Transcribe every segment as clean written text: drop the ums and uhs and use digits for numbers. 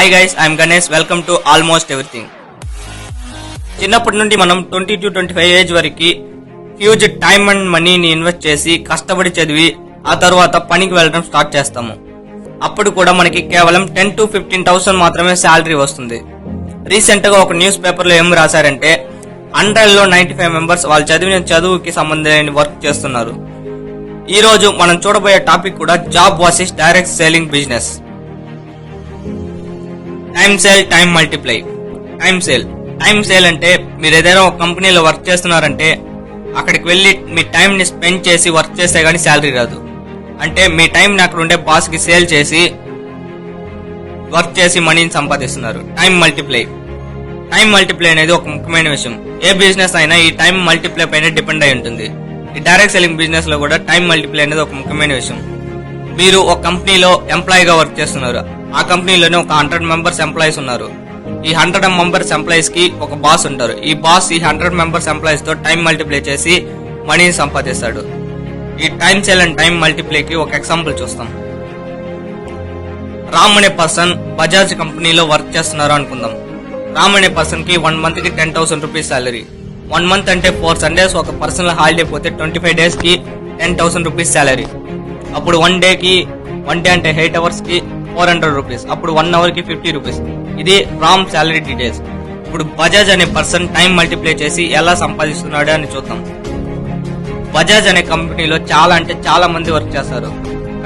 Hi guys, I'm Ganesh. Welcome to almost everything. చిన్నప్పటి నుండి మనం 20 to 25 ఏజ్ వరకు హ్యూజ్ టైమ్ అండ్ మనీని ఇన్వెస్ట్ చేసి కష్టపడి చదివి ఆ తర్వాత పనికి వెళ్ళడం స్టార్ట్ చేస్తాము. అప్పుడు కూడా మనకి కేవలం 10 to 15,000 మాత్రమే శాలరీ వస్తుంది. రీసెంట్ గా ఒక న్యూస్ పేపర్ లో ఏం రాశారంటే 100లో 95 మెంబర్స్ వాళ్ళు చదివిన చదువుకి సంబంధించిన వర్క్ చేస్తున్నారు. ఈ రోజు మనం చూడబోయే టాపిక్ కూడా job versus direct selling business. Time sell, time multiply. Time sell అంటే మీరు ఏదైనా ఒక కంపెనీలో వర్క్ చేస్తున్నారంటే అక్కడికి వెళ్లి మీ టైం ని స్పెండ్ చేసి వర్క్ చేస్తే గానీ శాలరీ రాదు. అంటే మీ టైం ని అక్కడ ఉండే బాస్ కి సేల్ చేసి వర్క్ చేసి మనీని సంపాదిస్తున్నారు. టైం మల్టిప్లై అనేది ఒక ముఖ్యమైన విషయం. ఏ బిజినెస్ అయినా ఈ టైం మల్టిప్లై పైన డిపెండ్ అయి ఉంటుంది. ఈ డైరెక్ట్ సెల్లింగ్ బిజినెస్ లో కూడా టైం మల్టిప్లై అనేది ఒక ముఖ్యమైన విషయం. మీరు ఒక కంపెనీలో ఎంప్లాయీగా వర్క్ చేస్తున్నారు. ఆ కంపెనీలోనే ఒక 100 మెంబర్స్ ఎంప్లాయీస్ ఉన్నారు. ఈ 100 మెంబర్స్ ఎంప్లాయీస్ కి ఒక బాస్ ఉంటారు. ఈ బాస్ ఈ 100 మెంబర్స్ ఎంప్లాయీస్ తో టైం మల్టిప్లై చేసి మనీని సంపాదిస్తాడు. ఈ time sale and time multiply కి ఒక ఎగ్జాంపుల్ చూస్తాం. రామ్ అనే పర్సన్ బజాజ్ కంపెనీలో వర్క్ చేస్తున్నారు అనుకుందాం. రామ్ అనే పర్సన్ కి 1 మంత్ కి 10,000 రూపీస్ సాలరీ. 1 మంత్ అంటే 4 సండేస్ ఒక పర్సనల్ హాలిడే పోతే 25 డేస్ కి 10,000 రూపీస్ సాలరీ. అప్పుడు 1 డే అంటే 8 అవర్స్ కి 400 రూపీస్. అప్పుడు 1 అవర్ కి 50 రూపీస్. ఇది రామ్ సాలరీ డీటెయిల్స్. ఇప్పుడు బజాజ్ అనే పర్సన్ టైం మల్టిప్లై చేసి ఎలా సంపాదిస్తున్నాడు అని చూద్దాం. బజాజ్ అనే కంపెనీలో చాలా మంది వర్క్ చేస్తారు.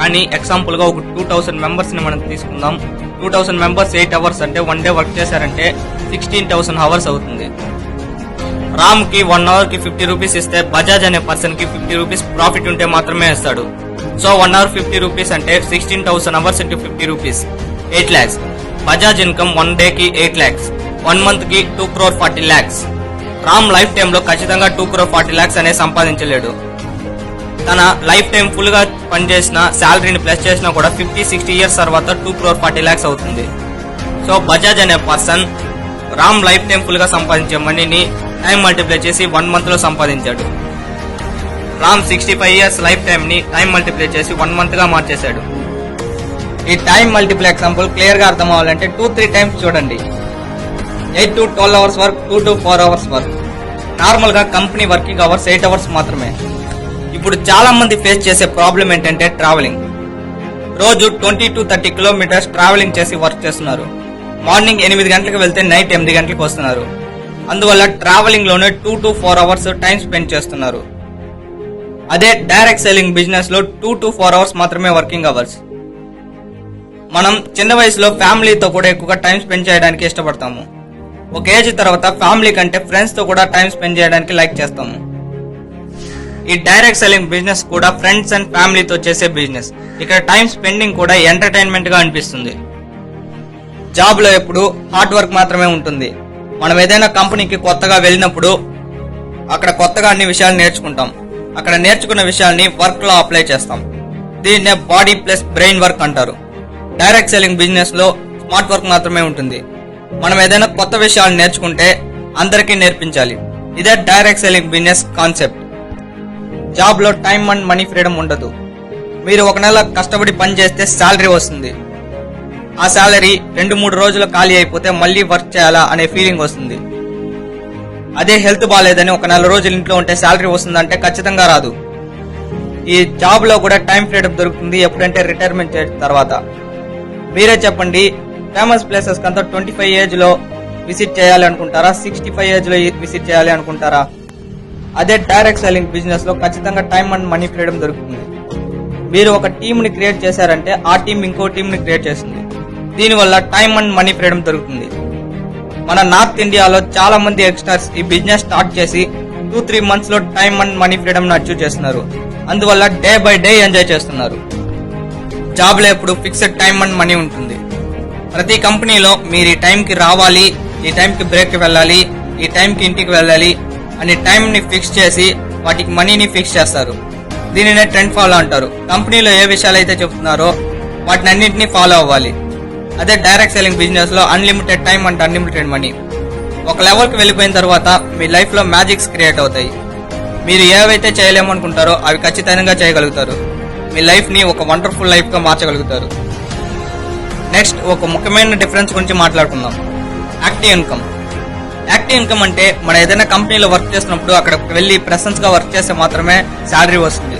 కానీ ఎగ్జాంపుల్ గా ఒక 2000 మెంబర్స్ ని మనం తీసుకుందాం. 2000 మెంబర్స్ 8 అవర్స్ అంటే 1 డే వర్క్ చేశారంటే 16,000 అవర్స్ అవుతుంది. రామ్ కి 1 అవర్ కి 50 రూపీస్ ఇస్తే బజాజ్ అనే పర్సన్ కి 50 రూపీస్ ప్రాఫిట్ ఉంటే మాత్రమే ఇస్తాడు. సో 1 అవర్ 50 రూపీస్ అంటే 16,000 hours into 50 rupees 8 lakhs. Bajaj income 1 day కి 8 lakhs, 1 మంత్ కి 2,40 lakhs. రామ్ లైఫ్ టైమ్ లో ఖచ్చితంగా 2,40 lakhs అనే సంపాదించలేడు. తన లైఫ్ టైం ఫుల్ గా పనిచేసిన శాలరీని ప్లస్ చేసినా కూడా 50-60 ఇయర్స్ తర్వాత 2,40 lakhs అవుతుంది. సో బజాజ్ అనే person Ram life time full గా సంపాదించే మనీని టైం మల్టిప్లై చేసి 1 మంత్ లో సంపాదించాడు. రామ్ 65 ఇయర్స్ లైఫ్ టైం ని టైం మల్టిప్లై చేసి 1 మంత్ గా మార్చేశాడు. ఈ టైం మల్టిప్లై ఎగ్జాంపుల్ క్లియర్ గా అర్థం అవ్వాలంటే 2-3 టైమ్స్ చూడండి. 8 to 12 hours work, 2 to 4 hours work. Normal గా కంపెనీ వర్కింగ్ అవర్స్ 8 అవర్స్ మాత్రమే. ఇప్పుడు చాలా మంది ఫేస్ చేసే ప్రాబ్లం ఏంటంటే ట్రావెలింగ్. రోజు 20 to 30 కిలోమీటర్స్ ట్రావెలింగ్ చేసి వర్క్ చేస్తున్నారు. మార్నింగ్ 8 గంటలకు వెళ్తే నైట్ 8 గంటలకు వస్తున్నారు. అందువల్ల ట్రావెలింగ్ లోనే 2 to 4 అవర్స్ టైం స్పెండ్ చేస్తున్నారు. అదే డైరెక్ట్ సెల్లింగ్ బిజినెస్ లో 2 to 4 అవర్స్ మాత్రమే వర్కింగ్ అవర్స్. మనం చిన్న వయసులో ఫ్యామిలీతో కూడా ఎక్కువగా టైం స్పెండ్ చేయడానికి ఇష్టపడతాము. ఒక ఏజ్ తర్వాత ఫ్యామిలీ కంటే ఫ్రెండ్స్ తో కూడా టైం స్పెండ్ చేయడానికి లైక్ చేస్తాము. ఈ డైరెక్ట్ సెల్లింగ్ బిజినెస్ కూడా ఫ్రెండ్స్ అండ్ ఫ్యామిలీతో చేసే బిజినెస్. ఇక్కడ టైం స్పెండింగ్ కూడా ఎంటర్టైన్మెంట్ గా అనిపిస్తుంది. జాబ్ లో ఎప్పుడు హార్డ్ వర్క్ మాత్రమే ఉంటుంది. మనం ఏదైనా కంపెనీకి కొత్తగా వెళ్ళినప్పుడు అక్కడ కొత్తగా అన్ని విషయాలు నేర్చుకుంటాం. అక్కడ నేర్చుకున్న విషయాల్ని వర్క్ లో అప్లై చేస్తాం. దీన్నే బాడీ ప్లస్ బ్రెయిన్ వర్క్ అంటారు. డైరెక్ట్ సెల్లింగ్ బిజినెస్ లో స్మార్ట్ వర్క్ మాత్రమే ఉంటుంది. మనం ఏదైనా కొత్త విషయాలు నేర్చుకుంటే అందరికీ నేర్పించాలి. ఇదే direct selling business concept. Job లో టైం అండ్ మనీ ఫ్రీడమ్ ఉండదు. మీరు 1 నెల కష్టపడి పని చేస్తే శాలరీ వస్తుంది. ఆ శాలరీ 2-3 రోజులు ఖాళీ అయిపోతే మళ్ళీ వర్క్ చేయాలా అనే ఫీలింగ్ వస్తుంది. అదే హెల్త్ బాగాలేదని 1 నెల రోజులు ఇంట్లో ఉంటే శాలరీ వస్తుందంటే ఖచ్చితంగా రాదు. ఈ జాబ్ లో కూడా టైం ఫ్రీడమ్ దొరుకుతుంది ఎప్పుడంటే రిటైర్మెంట్ తర్వాత. మీరే చెప్పండి, ఫేమస్ ప్లేసెస్ కంతా 25 ఏజ్ లో విజిట్ చేయాలి అనుకుంటారా, 65 ఏజ్ లో విజిట్ చేయాలి అనుకుంటారా? అదే డైరెక్ట్ సెల్లింగ్ బిజినెస్ లో ఖచ్చితంగా టైం అండ్ మనీ ఫ్రీడమ్ దొరుకుతుంది. మీరు ఒక టీమ్ ని క్రియేట్ చేశారంటే ఆ టీం ఇంకో టీం ని క్రియేట్ చేస్తుంది. దీనివల్ల టైం అండ్ మనీ ఫ్రీడమ్ దొరుకుతుంది. మన నార్త్ ఇండియాలో చాలా మంది యంగ్స్టర్స్ ఈ బిజినెస్ స్టార్ట్ చేసి 2-3 మంత్స్ లో టైం అండ్ మనీ ఫ్రీడమ్ ను అచీవ్ చేస్తున్నారు. అందువల్ల డే బై డే ఎంజాయ్ చేస్తున్నారు. జాబ్ లో ఎప్పుడు ఫిక్స్డ్ టైం అండ్ మనీ ఉంటుంది. ప్రతి కంపెనీలో మీరు ఈ టైం కి రావాలి, ఈ టైం కి బ్రేక్ కి వెళ్ళాలి, ఈ టైం కి ఇంటికి వెళ్ళాలి అని టైం ని ఫిక్స్ చేసి వాటికి మనీని ఫిక్స్ చేస్తారు. దీనినే ట్రెండ్ ఫాలో అంటారు. కంపెనీలో ఏ విషయాలు అయితే చెప్తున్నారో వాటిని అన్నింటినీ ఫాలో అవ్వాలి. అదే డైరెక్ట్ సెల్లింగ్ బిజినెస్ లో unlimited time and unlimited money. ఒక లెవెల్ కి వెళ్ళిపోయిన తర్వాత మీ లైఫ్ లో మ్యాజిక్స్ క్రియేట్ అవుతాయి. మీరు ఏవైతే చేయలేమనుకుంటారో అవి ఖచ్చితంగా చేయగలుగుతారు. మీ లైఫ్ ని ఒక వండర్ఫుల్ లైఫ్ గా మార్చగలుగుతారు. నెక్స్ట్ ఒక ముఖ్యమైన డిఫరెన్స్ గురించి మాట్లాడుకుందాం. Active income. యాక్టివ్ ఇన్కమ్ అంటే మనం ఏదైనా కంపెనీలో వర్క్ చేసినప్పుడు అక్కడికి వెళ్ళి ప్రెసెన్స్ గా వర్క్ చేస్తే మాత్రమే శాలరీ వస్తుంది.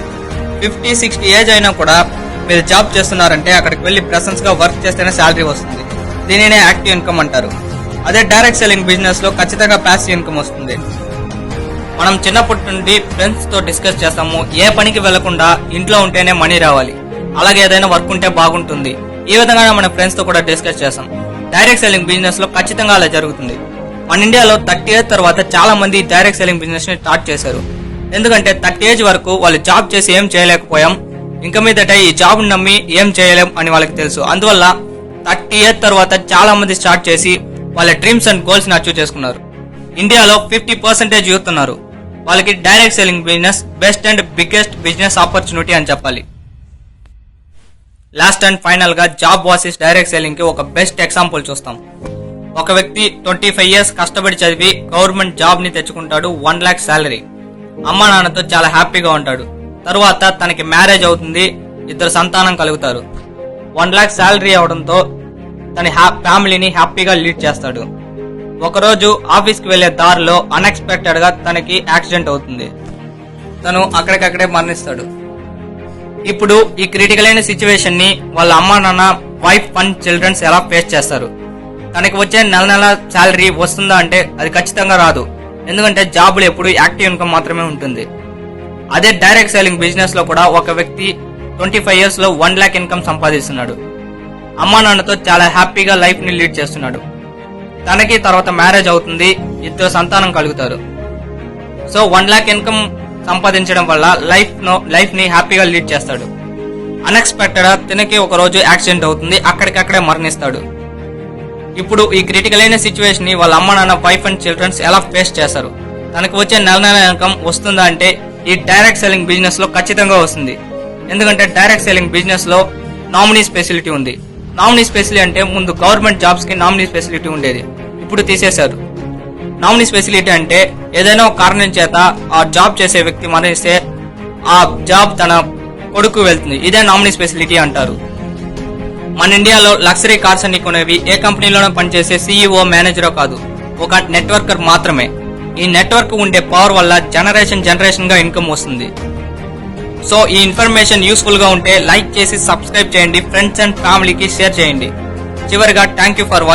50-60 ఏజ్ అయినా కూడా మీరు జాబ్ చేస్తున్నారంటే అక్కడికి వెళ్ళి ప్రెసెన్స్ గా వర్క్ చేస్తేనే శాలరీ వస్తుంది. దీనినే యాక్టివ్ ఇన్కమ్ అంటారు. అదే డైరెక్ట్ సెల్లింగ్ బిజినెస్ లో ఖచ్చితంగా ప్యాసివ్ ఇన్కమ్ వస్తుంది. మనం చిన్నప్పటి నుండి ఫ్రెండ్స్ తో డిస్కస్ చేస్తాము, ఏ పనికి వెళ్లకుండా ఇంట్లో ఉంటేనే మనీ రావాలి, అలాగే ఏదైనా వర్క్ ఉంటే బాగుంటుంది. ఈ విధంగా మన ఫ్రెండ్స్ తో కూడా డిస్కస్ చేస్తాం. డైరెక్ట్ సెల్లింగ్ బిజినెస్ లో ఖచ్చితంగా అలా జరుగుతుంది. మన ఇండియాలో 30 ఏజ్ తర్వాత చాలా మంది డైరెక్ట్ సెల్లింగ్ బిజినెస్ ని స్టార్ట్ చేశారు. ఎందుకంటే 30 ఏజ్ వరకు వాళ్ళు జాబ్ చేసి ఏం చేయలేకపోయాం, ఇంకా మీదట ఈ జాబ్ నమ్మి ఏం చేయలేం అని వాళ్ళకి తెలుసు. అందువల్ల 30 ఏజ్ తర్వాత చాలా మంది స్టార్ట్ చేసి వాళ్ళ డ్రీమ్స్ అండ్ గోల్స్ ని అచీవ్ చేసుకున్నారు. ఇండియాలో 50% యూత్ ఉన్నారు. వాళ్ళకి direct selling business best and biggest business opportunity అని చెప్పాలి. లాస్ట్ అండ్ ఫైనల్ గా జాబ్ వర్సెస్ డైరెక్ట్ సెల్లింగ్ కి ఒక బెస్ట్ ఎగ్జాంపుల్ చూస్తాం. ఒక వ్యక్తి 25 ఇయర్స్ కష్టపడి చదివి గవర్నమెంట్ జాబ్ ని తెచ్చుకుంటాడు, 1 lakh శాలరీ. అమ్మా నాన్నతో చాలా హ్యాపీగా ఉంటాడు. తరువాత తనకి మ్యారేజ్ అవుతుంది, 2 సంతానం కలుగుతారు. 1 lakh శాలరీ అవడంతో తన ఫ్యామిలీని హ్యాపీగా లీడ్ చేస్తాడు. ఒకరోజు ఆఫీస్ కి వెళ్లే దారిలో అన్ఎక్స్పెక్టెడ్ గా తనకి యాక్సిడెంట్ అవుతుంది. తను అక్కడికక్కడే మరణిస్తాడు. ఇప్పుడు ఈ క్రిటికల్ అయిన సిచ్యువేషన్ ని వాళ్ళ అమ్మా నాన్న, వైఫ్ అండ్ చిల్డ్రన్స్ ఎలా ఫేస్ చేస్తారు? తనకి వచ్చే నెల శాలరీ వస్తుందా అంటే అది ఖచ్చితంగా రాదు. ఎందుకంటే జాబులు ఎప్పుడు యాక్టివ్ ఇన్కమ్ మాత్రమే ఉంటుంది. అదే డైరెక్ట్ సెల్లింగ్ బిజినెస్ లో కూడా ఒక వ్యక్తి 25 ఇయర్స్ లో 1 lakh ఇన్కమ్ సంపాదిస్తున్నాడు. అమ్మా నాన్నతో చాలా హ్యాపీగా లైఫ్ ని లీడ్ చేస్తున్నాడు. తనకి తర్వాత మ్యారేజ్ అవుతుంది, 2 సంతానం కలుగుతారు. సో 1 lakh ఇన్కమ్ సంపాదించడం వల్ల లైఫ్ ని హ్యాపీగా లీడ్ చేస్తాడు. అన్ఎక్స్పెక్టెడ్ తనకి ఒక రోజు యాక్సిడెంట్ అవుతుంది, అక్కడికక్కడే మరణిస్తాడు. ఇప్పుడు ఈ క్రిటికల్ అయిన సిచ్యువేషన్ ని వాళ్ళ అమ్మ నాన్న, వైఫ్ అండ్ చిల్డ్రన్స్ ఎలా ఫేస్ చేస్తారు? తనకు వచ్చే నెల ఇన్కమ్ వస్తుందా అంటే ఈ డైరెక్ట్ సెల్లింగ్ బిజినెస్ లో ఖచ్చితంగా వస్తుంది. ఎందుకంటే డైరెక్ట్ సెల్లింగ్ బిజినెస్ లో నామినీ ఫెసిలిటీ ఉంది. నామినీ ఫెసిలిటీ అంటే ముందు గవర్నమెంట్ జాబ్స్ కి నామినీ ఫెసిలిటీ ఉండేది, ఇప్పుడు తీసేశారు. నామినీ ఫెసిలిటీ అంటే ఏదైనా ఒక కారణం చేత ఆ జాబ్ చేసే వ్యక్తి మరణిస్తే ఆ జాబ్ తన కొడుకు వెళ్తుంది. ఇదే నామినీ ఫెసిలిటీ అంటారు. మన ఇండియాలో లగ్జరీ కార్స్ అన్ని కొనేవి ఏ కంపెనీలోనూ పనిచేసే CEO, మేనేజరో కాదు, ఒక నెట్వర్కర్ మాత్రమే. ఈ నెట్వర్క్ ఉండే పవర్ వల్ల జనరేషన్ గా ఇన్కమ్ వస్తుంది. సో ఈ ఇన్ఫర్మేషన్ యూస్ఫుల్ గా ఉంటే లైక్ చేసి సబ్స్క్రైబ్ చేయండి, ఫ్రెండ్స్ అండ్ ఫ్యామిలీకి షేర్ చేయండి. చివరిగా థ్యాంక్ యూ ఫర్ వాచింగ్.